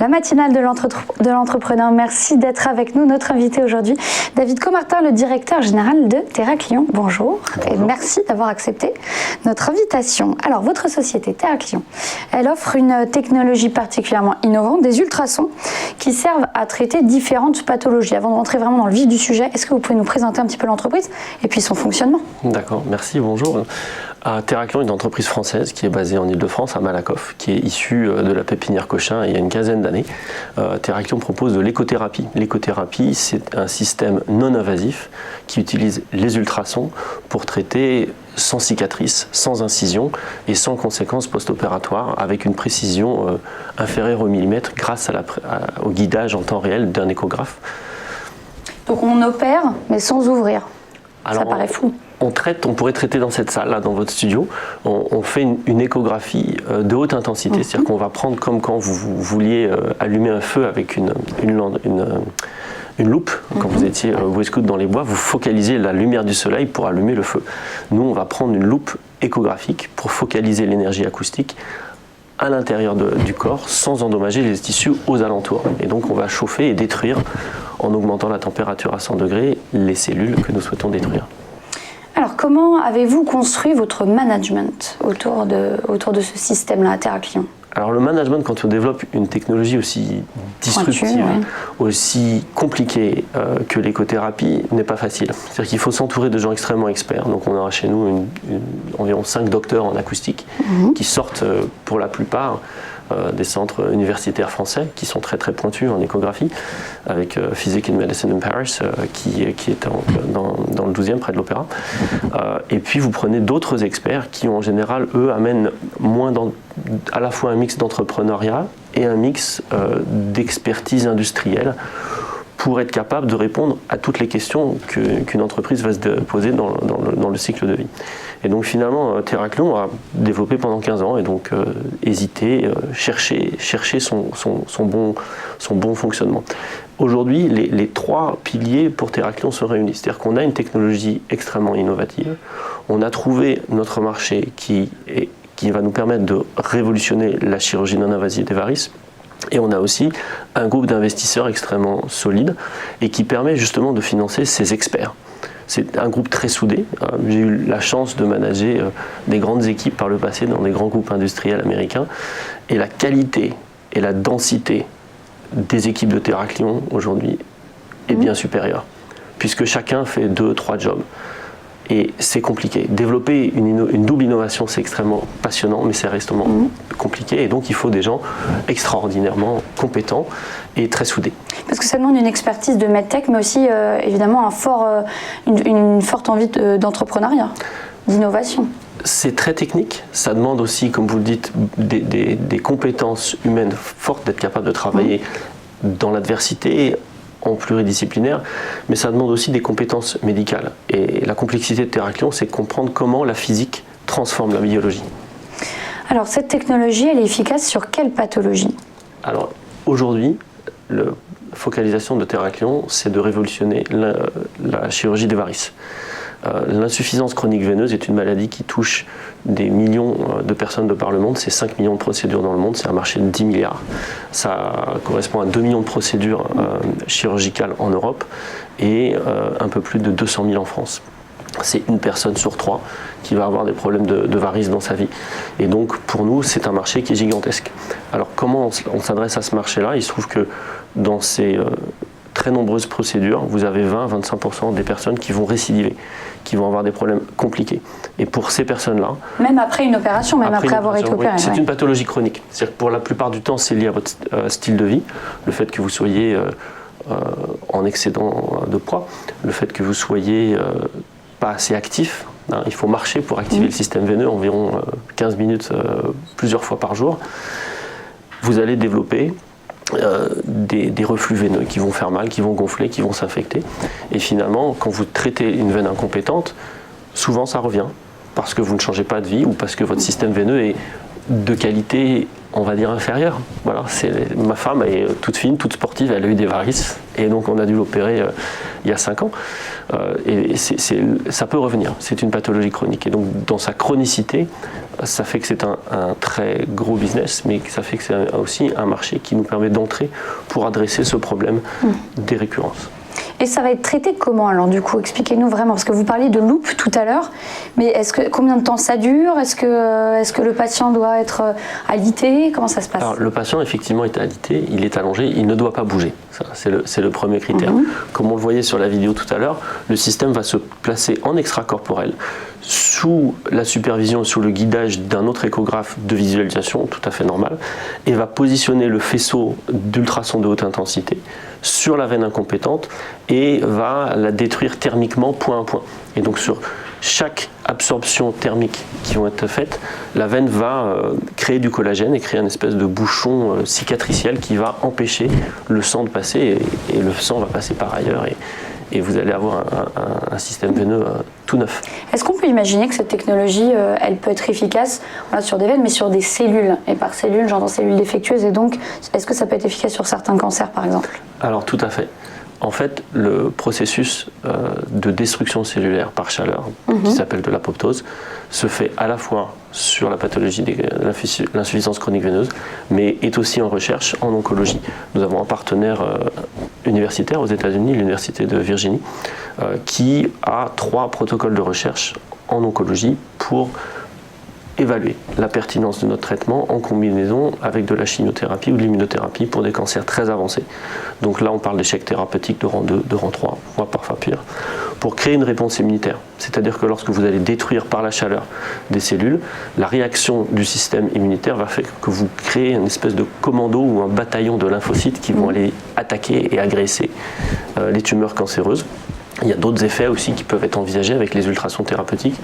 La matinale de l'entrepreneur. Merci d'être avec nous. Notre invité aujourd'hui, David Comartin, le directeur général de Terraclion. Bonjour. Et merci d'avoir accepté notre invitation. Alors, votre société Terraclion, elle offre une technologie particulièrement innovante, des ultrasons, qui servent à traiter différentes pathologies. Avant de rentrer vraiment dans le vif du sujet, est-ce que vous pouvez nous présenter un petit peu l'entreprise et puis son fonctionnement? D'accord, merci, bonjour. Terraclion est une entreprise française qui est basée en Ile-de-France, à Malakoff, qui est issue de la pépinière Cochin il y a une quinzaine d'années. Terraclion propose de l'écothérapie. L'écothérapie, c'est un système non invasif qui utilise les ultrasons pour traiter sans cicatrice, sans incision et sans conséquences post-opératoires, avec une précision inférieure au millimètre grâce au guidage en temps réel d'un échographe. Donc on opère, mais sans ouvrir. Alors, ça paraît flou. On pourrait traiter dans cette salle, là, dans votre studio, on fait une échographie de haute intensité, c'est-à-dire qu'on va prendre comme quand vous vouliez allumer un feu avec une loupe, quand vous étiez Boy Scout dans les bois, vous focalisez la lumière du soleil pour allumer le feu. Nous, on va prendre une loupe échographique pour focaliser l'énergie acoustique à l'intérieur du corps sans endommager les tissus aux alentours. Et donc on va chauffer et détruire, en augmentant la température à 100 degrés, les cellules que nous souhaitons détruire. Alors comment avez-vous construit votre management autour de ce système-là à Terraclion? Alors le management, quand on développe une technologie aussi disruptive, aussi compliquée que l'écothérapie, n'est pas facile. C'est-à-dire qu'il faut s'entourer de gens extrêmement experts. Donc on aura chez nous environ 5 docteurs en acoustique qui sortent pour la plupart des centres universitaires français qui sont très très pointus en échographie, avec Physics and Medicine in Paris qui est dans le 12e près de l'Opéra. Et puis vous prenez d'autres experts qui en général, eux, amènent à la fois un mix d'entrepreneuriat et un mix d'expertise industrielle pour être capable de répondre à toutes les questions qu'une entreprise va se poser dans le cycle de vie. Et donc finalement, Terraclion a développé pendant 15 ans et donc hésité, cherché son bon fonctionnement. Aujourd'hui, les 3 piliers pour Terraclion se réunissent. C'est-à-dire qu'on a une technologie extrêmement innovative, on a trouvé notre marché qui va nous permettre de révolutionner la chirurgie non invasive des varices. Et on a aussi un groupe d'investisseurs extrêmement solide et qui permet justement de financer ces experts. C'est un groupe très soudé. J'ai eu la chance de manager des grandes équipes par le passé dans des grands groupes industriels américains. Et la qualité et la densité des équipes de Terraclion aujourd'hui est bien supérieure, puisque chacun fait 2-3 jobs. Et c'est compliqué. Développer une double innovation, c'est extrêmement passionnant, mais c'est restement compliqué. Et donc, il faut des gens extraordinairement compétents et très soudés. Parce que ça demande une expertise de medtech, mais aussi, évidemment, une forte envie d'entrepreneuriat, d'innovation. C'est très technique. Ça demande aussi, comme vous le dites, des compétences humaines fortes, d'être capable de travailler dans l'adversité, en pluridisciplinaire, mais ça demande aussi des compétences médicales. Et la complexité de Terraclion, c'est comprendre comment la physique transforme la biologie. Alors, cette technologie, elle est efficace sur quelle pathologie? Alors, aujourd'hui, la focalisation de Terraclion, c'est de révolutionner la chirurgie des varices. L'insuffisance chronique veineuse est une maladie qui touche des millions de personnes de par le monde. C'est 5 millions de procédures dans le monde, c'est un marché de 10 milliards. Ça correspond à 2 millions de procédures chirurgicales en Europe et un peu plus de 200 000 en France. C'est une personne sur 3 qui va avoir des problèmes de varices dans sa vie. Et donc pour nous, c'est un marché qui est gigantesque. Alors comment on s'adresse à ce marché-là? Il se trouve que dans ces très nombreuses procédures, vous avez 20-25% des personnes qui vont récidiver, qui vont avoir des problèmes compliqués. Et pour ces personnes-là... Même après une opération, même après avoir été opéré. C'est une pathologie chronique. C'est-à-dire que pour la plupart du temps, c'est lié à votre style de vie, le fait que vous soyez en excédent de poids, le fait que vous soyez pas assez actif. Il faut marcher pour activer le système veineux, environ 15 minutes plusieurs fois par jour. Vous allez développer des reflux veineux qui vont faire mal, qui vont gonfler, qui vont s'infecter. Et finalement, quand vous traitez une veine incompétente, souvent ça revient, parce que vous ne changez pas de vie ou parce que votre système veineux est de qualité on va dire, inférieure. Voilà, ma femme est toute fine, toute sportive, elle a eu des varices, et donc on a dû l'opérer il y a 5 ans. Et ça peut revenir, c'est une pathologie chronique. Et donc dans sa chronicité, ça fait que c'est un très gros business, mais ça fait que c'est aussi un marché qui nous permet d'entrer pour adresser ce problème des récurrences. Et ça va être traité comment alors du coup? Expliquez-nous vraiment, parce que vous parliez de loupe tout à l'heure, mais combien de temps ça dure? Est-ce que le patient doit être alité? Comment ça se passe? Alors, le patient effectivement est alité, il est allongé, il ne doit pas bouger. C'est le premier critère. Comme on le voyait sur la vidéo tout à l'heure, le système va se placer en extracorporel sous la supervision, sous le guidage d'un autre échographe de visualisation, tout à fait normal, et va positionner le faisceau d'ultrasons de haute intensité sur la veine incompétente et va la détruire thermiquement point à point. Et donc sur chaque absorption thermique qui va être faite, la veine va créer du collagène et créer une espèce de bouchon cicatriciel qui va empêcher le sang de passer et le sang va passer par ailleurs et vous allez avoir un système veineux tout neuf. Est-ce qu'on peut imaginer que cette technologie, elle peut être efficace sur des veines, mais sur des cellules? Et par cellules, j'entends cellules défectueuses, et donc est-ce que ça peut être efficace sur certains cancers par exemple? Alors tout à fait. En fait, le processus de destruction cellulaire par chaleur, qui s'appelle de l'apoptose, se fait à la fois sur la pathologie de l'insuffisance chronique veineuse, mais est aussi en recherche en oncologie. Nous avons un partenaire universitaire aux États-Unis, l'Université de Virginie, qui a 3 protocoles de recherche en oncologie pour évaluer la pertinence de notre traitement en combinaison avec de la chimiothérapie ou de l'immunothérapie pour des cancers très avancés. Donc là, on parle d'échecs thérapeutiques de rang 2, de rang 3, voire parfois pire, pour créer une réponse immunitaire. C'est-à-dire que lorsque vous allez détruire par la chaleur des cellules, la réaction du système immunitaire va faire que vous créez une espèce de commando ou un bataillon de lymphocytes qui vont aller attaquer et agresser les tumeurs cancéreuses. Il y a d'autres effets aussi qui peuvent être envisagés avec les ultrasons thérapeutiques.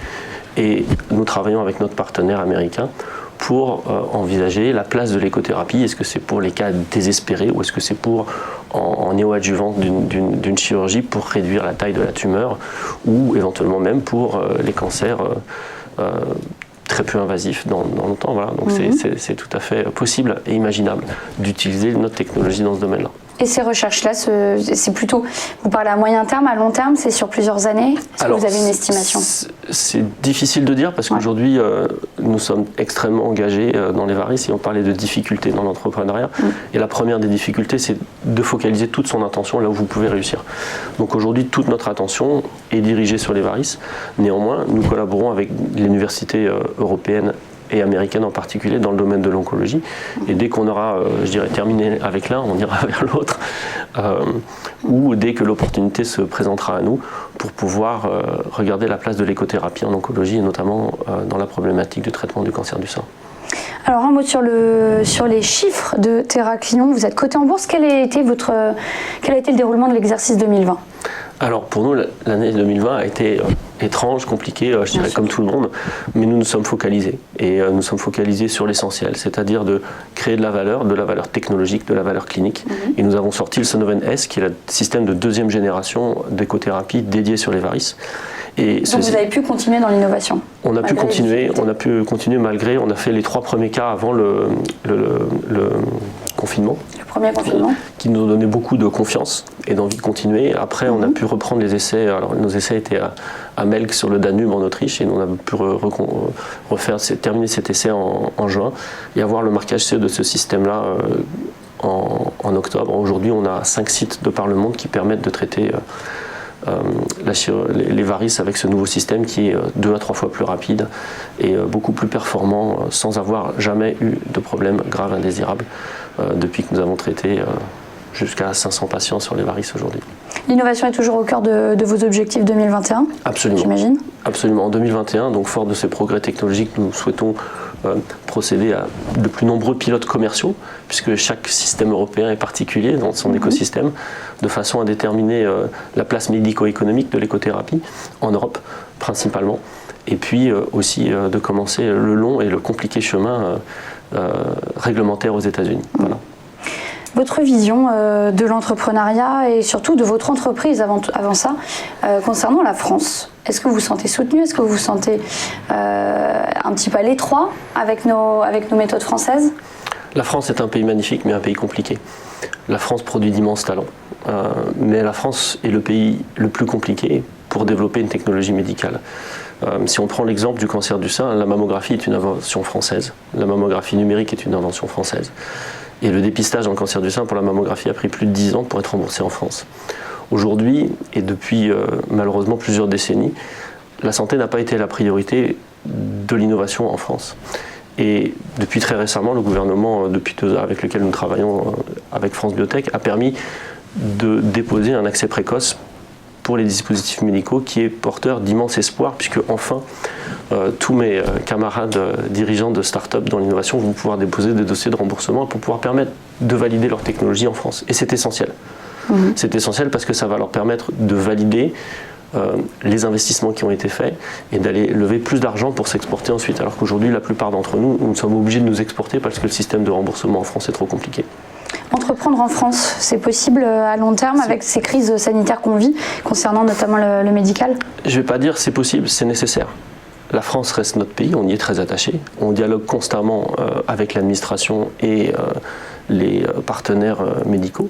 Et nous travaillons avec notre partenaire américain pour envisager la place de l'écothérapie. Est-ce que c'est pour les cas désespérés ou est-ce que c'est pour en néoadjuvant d'une chirurgie pour réduire la taille de la tumeur ou éventuellement même pour les cancers très peu invasifs dans le temps. Voilà. Donc c'est tout à fait possible et imaginable d'utiliser notre technologie dans ce domaine-là. Et ces recherches-là, c'est plutôt, vous parlez à moyen terme, à long terme, c'est sur plusieurs années? Est-ce que vous avez une estimation? C'est difficile de dire parce qu'aujourd'hui, nous sommes extrêmement engagés dans les varices et on parlait de difficultés dans l'entrepreneuriat. Et la première des difficultés, c'est de focaliser toute son attention là où vous pouvez réussir. Donc aujourd'hui, toute notre attention est dirigée sur les varices. Néanmoins, nous collaborons avec l'université européenne et américaine en particulier dans le domaine de l'oncologie. Et dès qu'on aura, je dirais, terminé avec l'un, on ira vers l'autre, ou dès que l'opportunité se présentera à nous pour pouvoir regarder la place de l'écothérapie en oncologie et notamment dans la problématique du traitement du cancer du sein. Alors un mot sur les chiffres de Théraklion. Vous êtes coté en bourse. Quel a été le déroulement de l'exercice 2020 ? Alors pour nous, l'année 2020 a été étrange, compliquée, je dirais comme tout le monde, mais nous nous sommes focalisés. Et nous sommes focalisés sur l'essentiel, c'est-à-dire de créer de la valeur technologique, de la valeur clinique. Et nous avons sorti le Sonoven S, qui est le système de 2e génération d'écothérapie dédié sur les varices. Et donc vous avez pu continuer dans l'innovation? On a pu continuer malgré, on a fait les 3 premiers cas avant le confinement. Le premier confinement. Qui nous donnait beaucoup de confiance et d'envie de continuer. Après, on a pu reprendre les essais. Alors, nos essais étaient à Melk sur le Danube en Autriche et on a pu terminer cet essai en juin et avoir le marquage CE de ce système-là en octobre. Aujourd'hui, on a 5 sites de par le monde qui permettent de traiter les varices avec ce nouveau système qui est 2 à 3 fois plus rapide et beaucoup plus performant sans avoir jamais eu de problème grave indésirable depuis que nous avons traité jusqu'à 500 patients sur les varices aujourd'hui. L'innovation est toujours au cœur de vos objectifs 2021? Absolument. J'imagine. Absolument. En 2021, donc fort de ces progrès technologiques, nous souhaitons procéder à de plus nombreux pilotes commerciaux, puisque chaque système européen est particulier dans son écosystème, de façon à déterminer la place médico-économique de l'écothérapie en Europe principalement, et puis aussi de commencer le long et le compliqué chemin réglementaire aux États-Unis. Voilà. Votre vision de l'entrepreneuriat et surtout de votre entreprise avant ça, concernant la France. Est-ce que vous vous sentez soutenu? Est-ce que vous vous sentez un petit peu à l'étroit avec nos méthodes françaises? La France est un pays magnifique, mais un pays compliqué. La France produit d'immenses talents, mais la France est le pays le plus compliqué pour développer une technologie médicale. Si on prend l'exemple du cancer du sein, la mammographie est une invention française, la mammographie numérique est une invention française. Et le dépistage dans le cancer du sein pour la mammographie a pris plus de 10 ans pour être remboursé en France. Aujourd'hui, et depuis malheureusement plusieurs décennies, la santé n'a pas été la priorité de l'innovation en France. Et depuis très récemment, le gouvernement, depuis 2 ans avec lequel nous travaillons avec France Biotech, a permis de déposer un accès précoce pour les dispositifs médicaux qui est porteur d'immenses espoirs, puisque enfin, tous mes camarades dirigeants de start-up dans l'innovation vont pouvoir déposer des dossiers de remboursement pour pouvoir permettre de valider leur technologie en France. Et c'est essentiel. C'est essentiel parce que ça va leur permettre de valider les investissements qui ont été faits et d'aller lever plus d'argent pour s'exporter ensuite. Alors qu'aujourd'hui, la plupart d'entre nous, nous sommes obligés de nous exporter parce que le système de remboursement en France est trop compliqué. Entreprendre en France, c'est possible à long terme avec ces crises sanitaires qu'on vit, concernant notamment le médical? Je ne vais pas dire c'est possible, c'est nécessaire. La France reste notre pays, on y est très attaché. On dialogue constamment avec l'administration et les partenaires médicaux.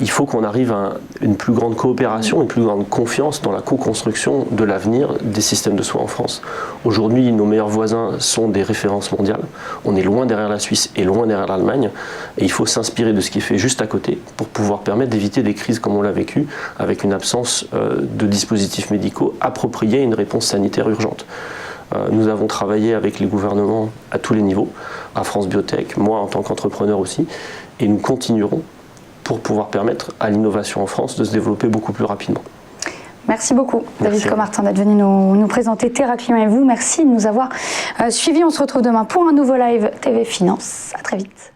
Il faut qu'on arrive à une plus grande coopération, une plus grande confiance dans la co-construction de l'avenir des systèmes de soins en France. Aujourd'hui, nos meilleurs voisins sont des références mondiales. On est loin derrière la Suisse et loin derrière l'Allemagne. Et il faut s'inspirer de ce qui est fait juste à côté pour pouvoir permettre d'éviter des crises comme on l'a vécu, avec une absence de dispositifs médicaux appropriés à une réponse sanitaire urgente. Nous avons travaillé avec les gouvernements à tous les niveaux, à France Biotech, moi en tant qu'entrepreneur aussi, et nous continuerons pour pouvoir permettre à l'innovation en France de se développer beaucoup plus rapidement. Merci beaucoup, David Comartin, d'être venu nous présenter Théraklion et vous. Merci de nous avoir suivis. On se retrouve demain pour un nouveau live TV Finance. À très vite.